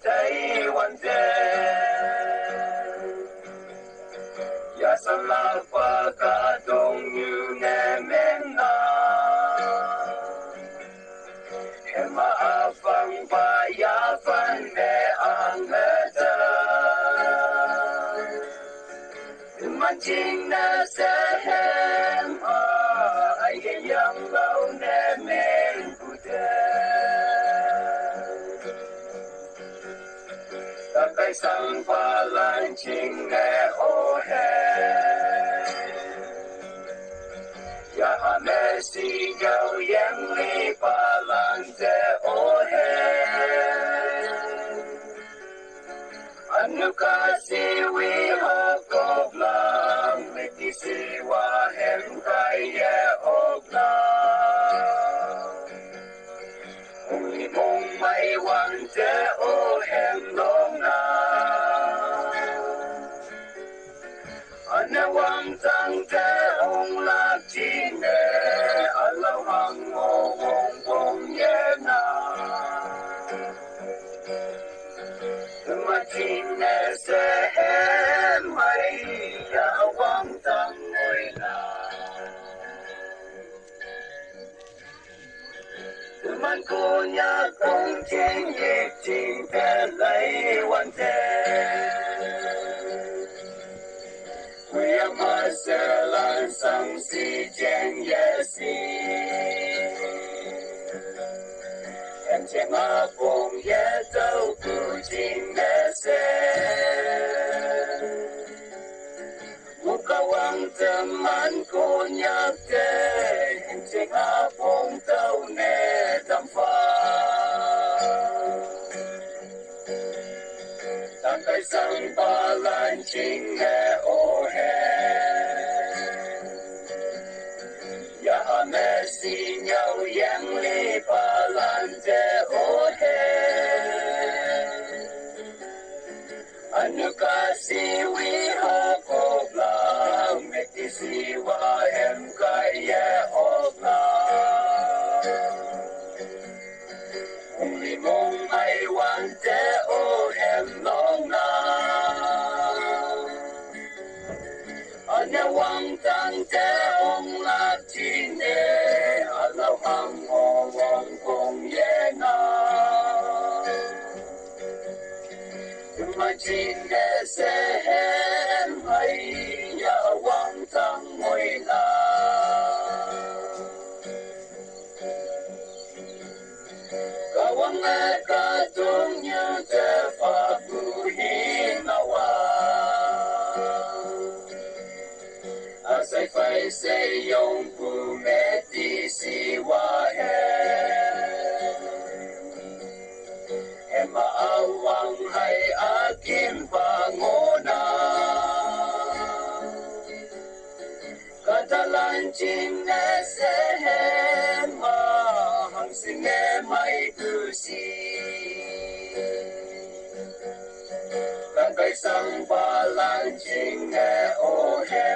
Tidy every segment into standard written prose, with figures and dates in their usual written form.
thấy hoàn ya salah pagkatong yunemen na maafang bayavan me ang ngata mancing na sa hem ay yang lau nemen puta takay sang palancing ne ohe ya hamesi gao yang li palante ohe anu kasi wi hokop lang mitisi wa hem kaya oklang uli mong may wante ohem long na anawang tang te ong lak chine alaw hang ngong bong ye na machine se hem hay ya wang tang ngoi na man ko nya kong ching yik ching te lai wan te we are Marcel Sang Si Jen Yesi em cheng a bong ye dou bu jing ne se mu ka wang teman ko nyak te em cheng a bong dou ne tam fa takay sang palancing ne ohe ya hamesi nhau yang li palante ohe anu kasi wi hokop lang metisi wa hem kaya oklang uli mong may wante ohem long na anawang tang te ong lak chine alaw hang ngong kong ye na machine se hem hay ya wang tang ngoi la kawang ka tung như te fa bu hin na wa asai fai se yong pu me ti si wa he ema awang hai akin pangona katalancing ne se hema hang sing e mai tu si takay sang palancing ne ohe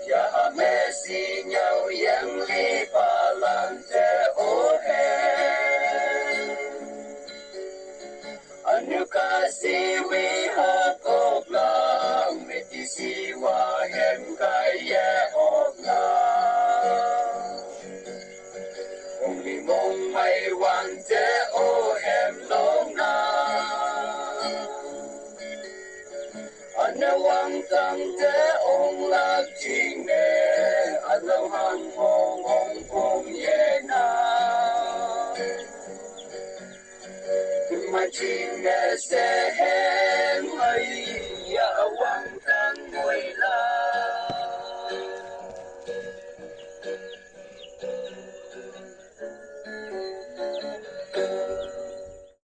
ya hamesi nhau yang li palante ohe anu kasi wi hokop lang metisi wa hem kaya oklang uli mong may wante ohem long na anawang tang